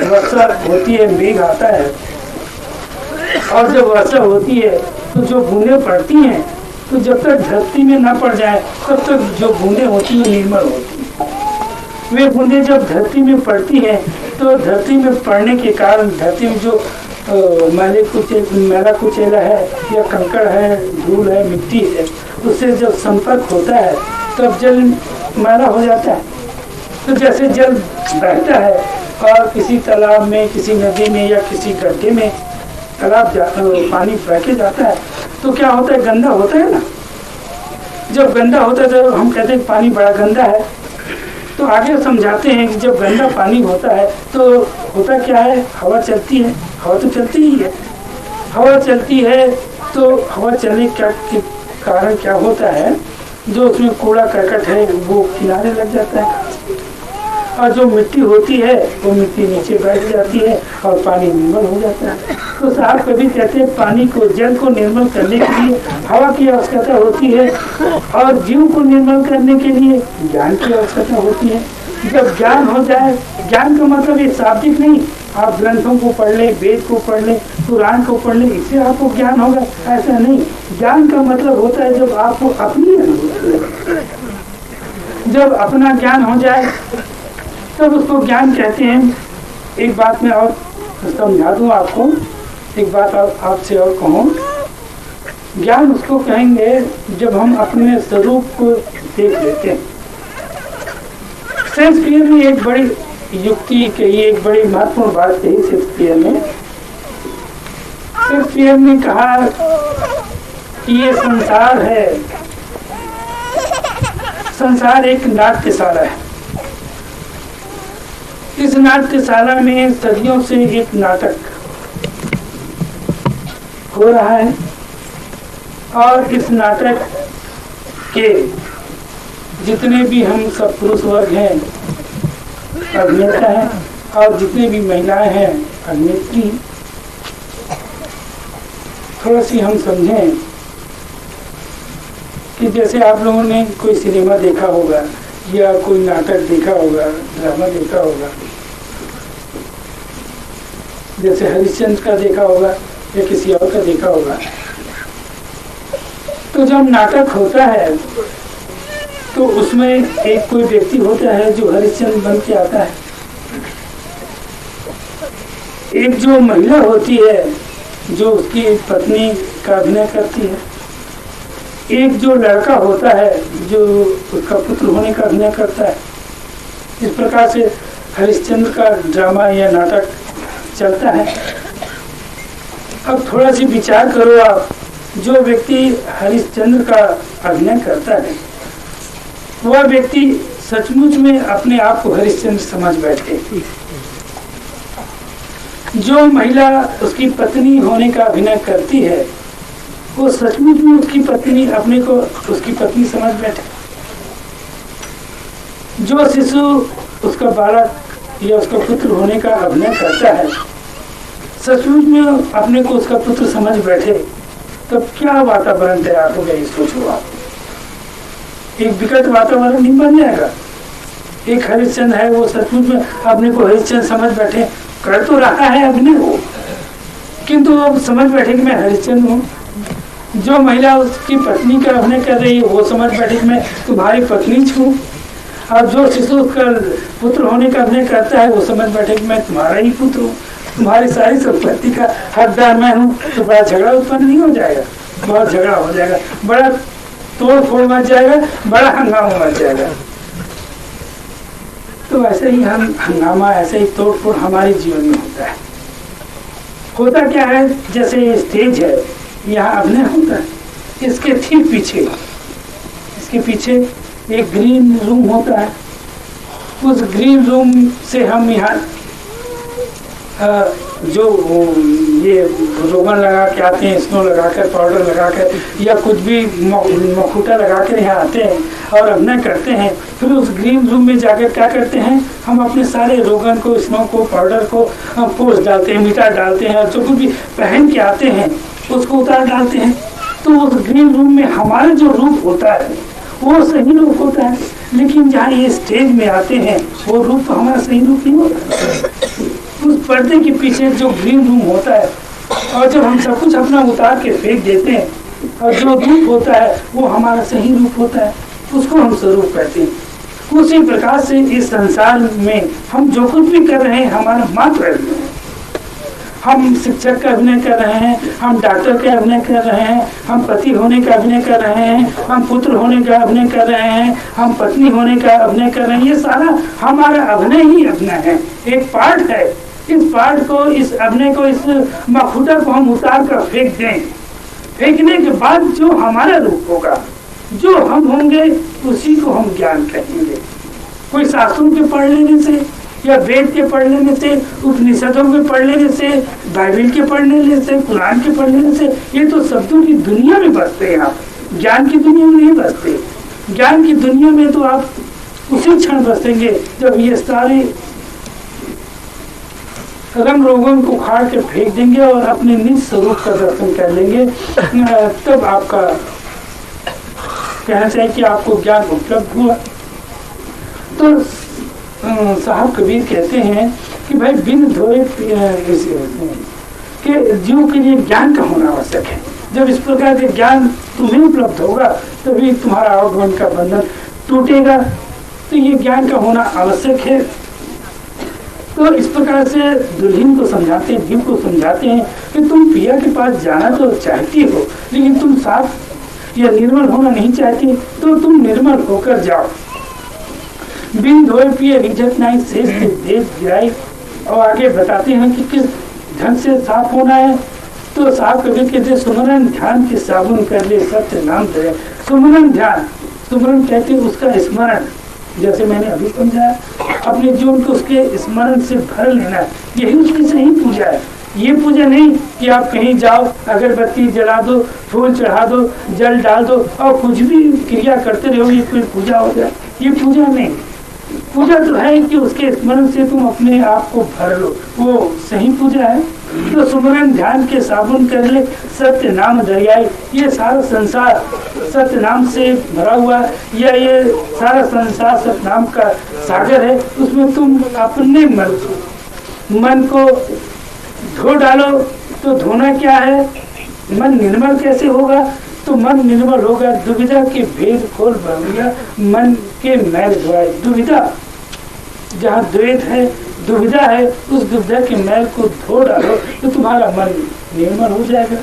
वर्षा होती है, मेघ आता है, और जब वर्षा होती है तो जो बूंदें पड़ती हैं तो जब तक धरती में न पड़ जाए तब तक जो बूंदें होती हैं निर्मल होती हैं। वे बूंदें जब धरती में पड़ती हैं तो धरती में पड़ने के कारण धरती में जो मैला कुचेला है या कंकड़ है, धूल है, मिट्टी है, उससे जब संपर्क होता है तब जल मैला हो जाता है। तो जैसे जल बहता है और किसी तालाब में, किसी नदी में या किसी गड्ढे में पानी बह के जाता है तो क्या होता है, गंदा होता है ना। जब गंदा होता है तो हम कहते हैं पानी बड़ा गंदा है। तो आगे समझाते हैं कि जब गंदा पानी होता है तो होता क्या है, हवा चलती है, हवा तो चलती ही है। हवा चलती है तो हवा चलने के कारण क्या होता है, जो उसमें कूड़ा करकट है वो किनारे लग जाता है और जो मिट्टी होती है वो मिट्टी नीचे बैठ जाती है और पानी निर्मल हो जाता है। तो साहब कभी कहते हैं पानी को, जल को निर्मल करने के लिए हवा की आवश्यकता होती है और जीव को निर्मल करने के लिए ज्ञान की आवश्यकता होती है। जब ज्ञान हो जाए, ज्ञान का मतलब ये शाब्दिक नहीं, आप ग्रंथों को पढ़ लें, वेद को पढ़ लें, पुराण को पढ़ लें, इससे आपको ज्ञान होगा, ऐसा नहीं। ज्ञान का मतलब होता है जब आपको अपनी अनुभूति, जब अपना ज्ञान हो जाए तब उसको ज्ञान कहते हैं। एक बात मैं और समझा दूं आपको, एक बात आपसे और कहूँ, ज्ञान उसको कहेंगे जब हम अपने स्वरूप को देख लेते हैं। शेक्सपियर ने एक बड़ी युक्ति कही, एक बड़ी महत्वपूर्ण बात कही शेक्सपियर ने। शेक्सपियर ने कहा कि ये संसार है, संसार एक नाट्यशाला है। इस नाट्यशाला में सदियों से एक नाटक हो रहा है और इस नाटक के जितने भी हम सब पुरुष वर्ग हैं अभिनेता हैं और जितने भी महिलाएं हैं अभिनेत्री, थोड़ा सी हम समझें कि जैसे आप लोगों ने कोई सिनेमा देखा होगा या कोई नाटक देखा होगा, ड्रामा देखा होगा, जैसे हरिश्चंद्र का देखा होगा या किसी और का देखा होगा। तो जब नाटक होता है तो उसमें एक कोई व्यक्ति होता है जो हरिश्चंद्र बन के आता है, एक जो महिला होती है जो उसकी पत्नी का अभिनय करती है, एक जो लड़का होता है जो उसका पुत्र होने का अभिनय करता है। इस प्रकार से हरिश्चंद्र का ड्रामा या नाटक चलता है। अब थोड़ा सी विचार करो आप, जो व्यक्ति हरिश्चंद्र का अभिनय करता है वह व्यक्ति सचमुच में अपने आप को हरिश्चंद्र समझ बैठे। जो महिला उसकी पत्नी होने का अभिनय करती है वो सचमुच में उसकी पत्नी अपने को उसकी पत्नी समझ बैठे। जो शिशु उसका बालक या उसका पुत्र होने का अभिनय करता है सचमुच में अपने को उसका पुत्र समझ बैठे, तब क्या वातावरण तैयार हो गया, ये सोचो आप। एक विकट वातावरण नहीं बन जाएगा। एक हरिश्चंद्र है वो सचमुच में अपने को हरिश्चंद्र समझ बैठे, कर तो रहा है अभिनय हो, किंतु अब समझ बैठे कि मैं हरिश्चंद्र हूँ। जो महिला उसकी पत्नी का अभिनय कर रही है वो समझ बैठे कि मैं तुम्हारी पत्नी छूँ। और जो शिशु उसका पुत्र होने का अभिनय करता है वो समझ बैठे कि मैं तुम्हारा ही पुत्र हूँ, तुम्हारी सारी संपत्ति का हकदार मैं हूँ। तो बड़ा झगड़ा उत्पन्न नहीं हो जाएगा, बहुत झगड़ा हो जाएगा, बड़ा तोड़ फोड़ मच जाएगा, बड़ा हंगामा मच जाएगा। तो ऐसे ही हम हंगामा, ऐसे ही तोड़ फोड़ हमारे जीवन में होता है। होता क्या है, जैसे स्टेज है, यहाँ अभिनय होता है, इसके ठीक पीछे, इसके पीछे एक ग्रीन रूम होता है। उस ग्रीन रूम से हम यहाँ जो ये रोगन लगा के आते हैं, स्नो लगा कर, पाउडर लगा कर या कुछ भी मखूटा लगा कर यहाँ आते हैं और अभिनय करते हैं। फिर उस ग्रीन रूम में जाकर क्या करते हैं, हम अपने सारे रोगन को, स्नो को, पाउडर को पोंछ डालते हैं, मिटा डालते हैं और जो कुछ भी पहन के आते हैं उसको उतार डालते हैं। तो उस ग्रीन रूम में हमारा जो रूप होता है वो सही रूप होता है, लेकिन जहाँ ये स्टेज में आते हैं वो रूप हमारा सही रूप नहीं होता। उस पर्दे के पीछे जो ग्रीन रूम होता है और जब हम सब कुछ अपना उतार के फेंक देते हैं और जो रूप होता है वो हमारा सही रूप होता है, उसको हम स्वरूप कहते हैं। उसी प्रकार से इस संसार में हम जो कुछ भी कर रहे हैं हमारा मात्र अभिनय है। हम शिक्षक का अभिनय कर रहे हैं, हम डॉक्टर का अभिनय कर रहे हैं, हम पति होने का अभिनय कर रहे हैं, हम पुत्र होने का अभिनय कर रहे हैं, हम पत्नी होने का अभिनय कर रहे हैं। ये सारा हमारा अभिनय ही अभिनय है, एक पार्ट है। इस पार्ट को, इस अभिनय को, इस मखुटा को हम उतार कर फेंक दें। फेंकने के बाद जो हमारा रूप होगा, जो हम होंगे, उसी को हम ज्ञान कहेंगे। कोई शास्त्रों के पढ़ लेने से या वेद के पढ़ लेने से, उपनिषदों के पढ़ लेने से, बाइबल के पढ़ लेने से, कुरान के पढ़ लेने से, ये तो शब्दों की दुनिया में बसते हैं। आप ज्ञान की दुनिया में नहीं बसते। ज्ञान की दुनिया में तो आप उसी क्षण बसेंगे जब ये सारे रंग रोगन को उखाड़ के फेंक देंगे और अपने निज स्वरूप का दर्शन कर लेंगे। तब आपका कहना चाहिए कि आपको ज्ञान उपलब्ध हुआ। तो साहब कबीर कहते हैं कि भाई बिन धोए के जीव के लिए ज्ञान का होना आवश्यक है। जब इस प्रकार के ज्ञान तुम्हें उपलब्ध होगा तभी तुम्हारा आवागमन का बंधन टूटेगा। तो ये ज्ञान का होना आवश्यक है। तो इस प्रकार से दुल्हन को समझाते हैं, जीव को समझाते हैं कि तुम पिया के पास जाना तो चाहती हो, लेकिन तुम साफ या निर्मल होना नहीं चाहती, तो तुम निर्मल होकर जाओ। बिन धोए पिए रिझत नहीं शेष से देश गिराई। और आगे बताते हैं कि किस ढंग से साफ होना है। तो साफ कबीर कहते सुमरन ध्यान के साबुन कर ले सत्य नाम दे। सुमरन ध्यान, सुमरन कहते हैं उसका स्मरण, जैसे मैंने अभी समझाया, अपने जीवन को उसके स्मरण से भर लेना है। यही उसकी सही पूजा है। ये पूजा नहीं कि आप कहीं जाओ, अगरबत्ती जला दो, फूल चढ़ा दो, जल डाल दो और कुछ भी क्रिया करते रहो, ये कोई पूजा हो जाए। ये पूजा नहीं। पूजा तो है कि उसके स्मरण से तुम अपने आप को भर लो, वो सही पूजा है। तो सुमरन ध्यान के साबुन कर ले सत्य नाम दरियाई। ये सारा संसार सत्य नाम से भरा हुआ, या ये सारा संसार सत्य नाम का सागर है। उसमें तुम अपने मन को धो डालो। तो धोना क्या है? मन निर्मल कैसे होगा? तो मन निर्मल होगा दुविधा के भेद खोल बहुया मन के मैल धोए। दुविधा, जहाँ द्वैत है, दुविधा है, उस दुविधा के मैल को धो डालो तो तुम्हारा मन निर्मल हो जाएगा।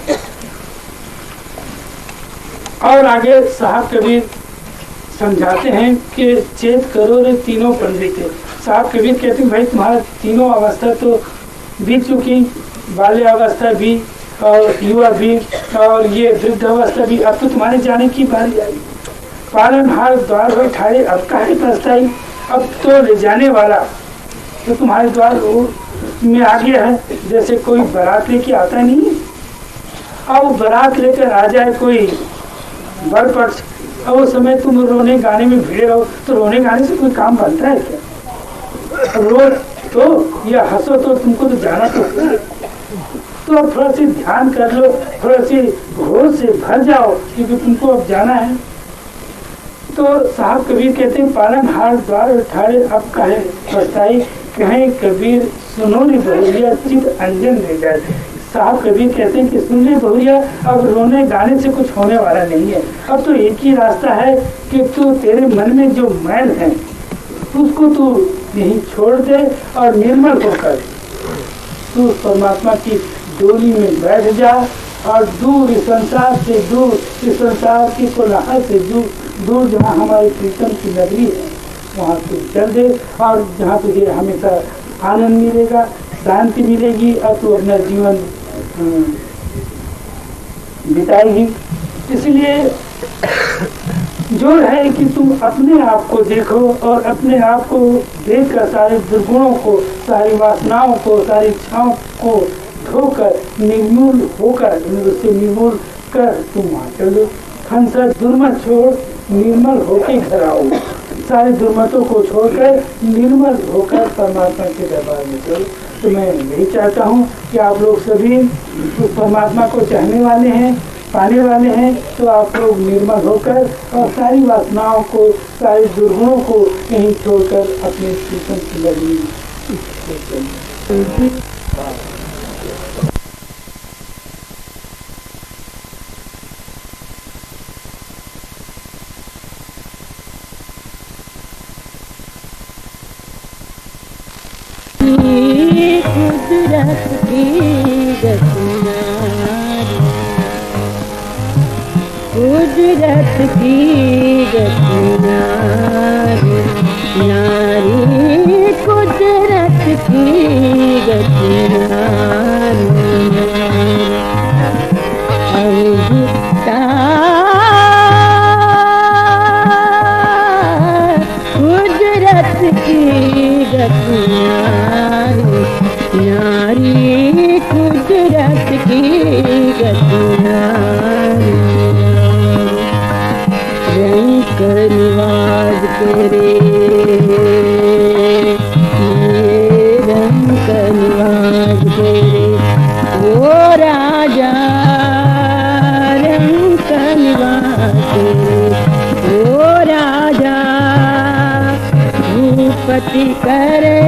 और आगे साहब कबीर समझाते हैं कि चेत करो रे तीनों पंडित है। साहब कबीर कहते हैं भाई तुम्हारा तीनों अवस्था तो बीत चुकी, बाल्य अवस्था भी और युवा भी और ये वृद्ध अवस्था भी। अब तो तुम्हारे जाने की बारी आई। पालनहार द्वार हो ठाड़े अब काहे पछताई। अब तो ले जाने वाला तो तुम्हारे द्वार में आ गया है। जैसे कोई बारात लेके आता नहीं, अब बारात लेकर आ जाए कोई बर पक्ष, और उस समय तुम रोने गाने में भिड़े रहो, तो रोने गाने से कोई काम बनता है क्या? रो तो या हंसो तो तुमको तो जाना पड़ता है। तो अब थोड़ा सी ध्यान कर लो, थोड़ा सी घोर से भर जाओ, क्योंकि तुमको अब जाना है। तो साहब कबीर कहते हैं पालनहार द्वार ठाड़े अब काहे पछताई। कहें कबीर सुनो रे बहुरिया चित अंजन ले जाए। साहब कबीर कहते हैं कि सुन ले बहुरिया, अब रोने गाने से कुछ होने वाला नहीं है। अब तो एक ही रास्ता है कि तू तेरे मन में जो मैल है उसको तू यहीं छोड़ दे और निर्मल होकर तू परमात्मा की डोली में बैठ जा और दूर इस संसार से दूर, इस संसार की कोलाहल से दूर जहाँ हमारी प्रीतम की नगरी है वहाँ तू चल दे, और जहाँ तुझे हमेशा आनंद मिलेगा, शांति मिलेगी और तू अपना जीवन बिताएगी। इसलिए जो है कि तुम अपने आप को देखो और अपने आप को देख कर सारे दुर्गुणों को, सारी वासनाओं को, सारी इच्छाओं को धोकर निर्मूल होकर, उससे निर्मूल कर तुम वहाँ चलो। हंसा दुर्मत छोड़ निर्मल होकर घर आओ। सारे दुर्मतों को छोड़कर निर्मल होकर परमात्मा के दरबार में चलो। तो मैं यही चाहता हूँ कि आप लोग सभी उस परमात्मा को चाहने वाले हैं, पाने वाले हैं, तो आप लोग निर्मल होकर और सारी वासनाओं को, सारे दुर्गुणों को यहीं छोड़कर अपने कृष्ण की लगी। की गति नारी, कुदरत की गति नारी, नारी कुदरत की गति नारी, कुदरत की गति नारी, नारी कुदरत की गति नारी, रंग रिवाज तेरे रंग रिवाज तेरे वो राजा, रंग रिवाज तेरे वो राजा, भूपति करे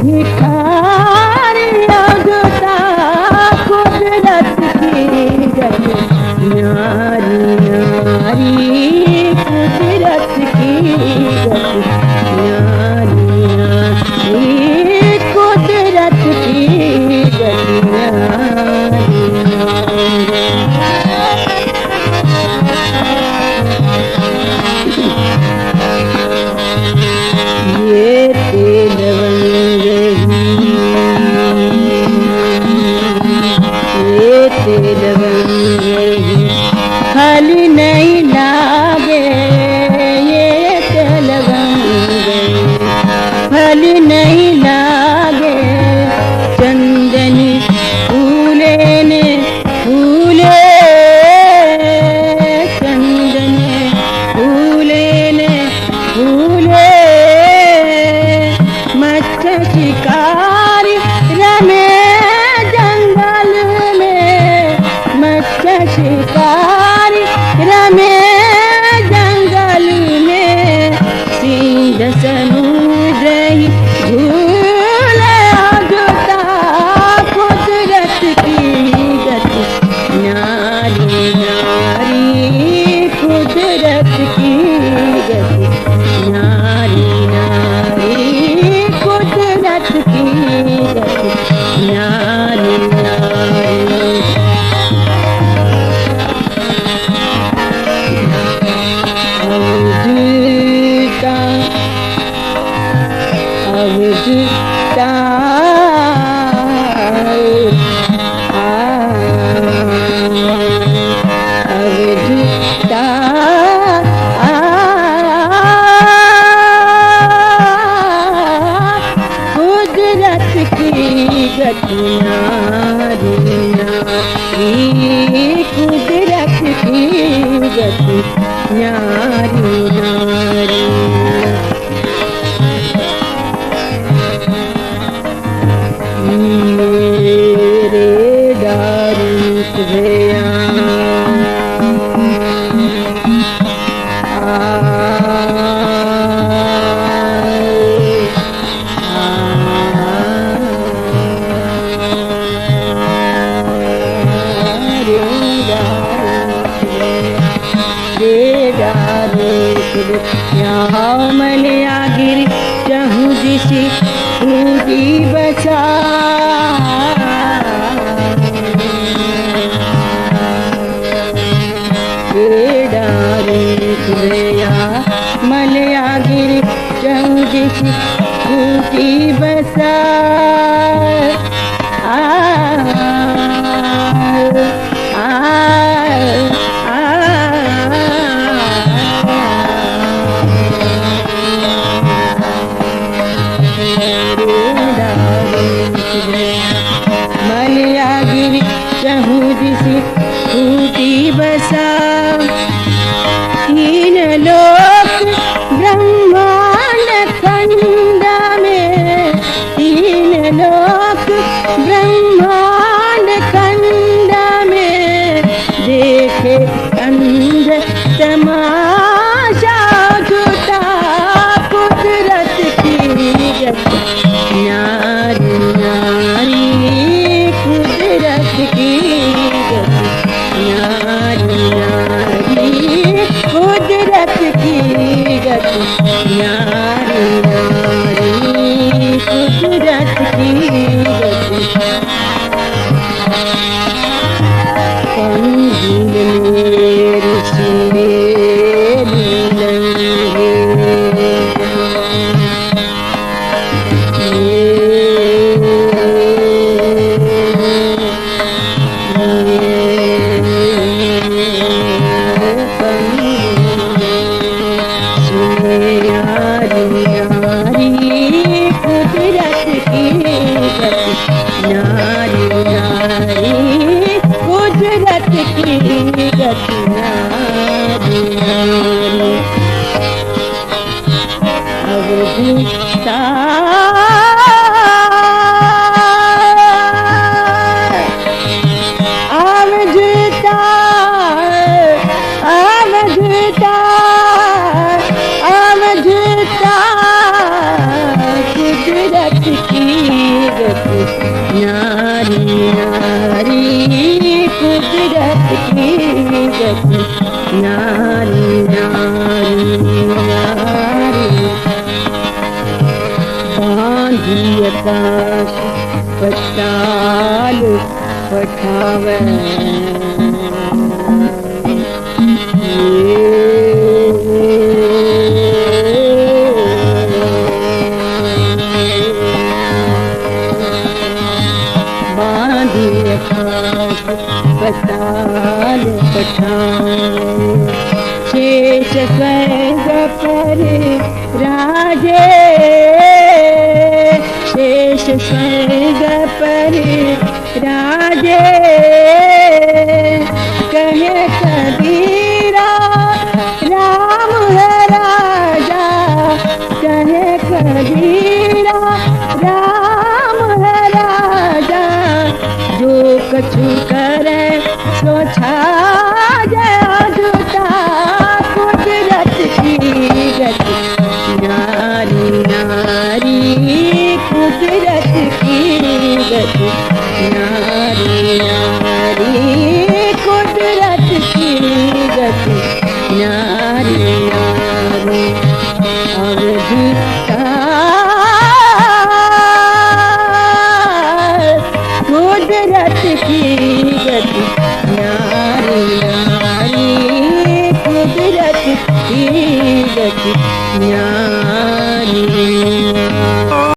भिखारी अगता, कुदरत की गति नारी, नारी कुदरत की गति नारी, नारी कुदरत की गति नारी, ये तेल बंगही, ये तेल बंगही फल नहीं लागे, ये तेल बंगही फल नहीं लागे, चंदनी फूले ने फूले, चंदनी फूले ने फूले, मच्छर शिकारी रमे जंगल में, मच्छर शिकारी रमे जंगल में, सिंह समुद्र ही झूले अगता, कुदरत की गति नारी, नारी कुदरत की गति नारी, नारी कुदरत की गति नारी, नारी अवधूता अवधूता कुदरत की गति नारी, नारी कुदरत की गति नारी, नारी मेरे दारूक भैया मलिया गिर चहूँ जिसी पूजी बचा, मलिया गिर चहूँ जिसी पूजी बसा, मलिया गिर चहूँ जिसी पूजी बसा, तीन लोक ब्रह्मांड खंड में, तीन कुदरत की गति न्यारी न्यारी कुदरत की गति न्यारी न्यारी न्यारी बांधी आकाश पताल पठावे बांधी आकाश पताल पठावे शेष स्वर्ग पर राजे शेष स्वर्ग पर राजे कहे कबीरा राम है राजा कहे कबीरा राम है राजा जो कछु करे सो छा जुटा कुदरत की गति न्यारी न्यारी कुदरत की गति न्यारी न्यारी कुदरत की गति न्यारी न्यारी अवधि कुदरत की गति न्यारी न्यारी कुदरत की गति न्यारी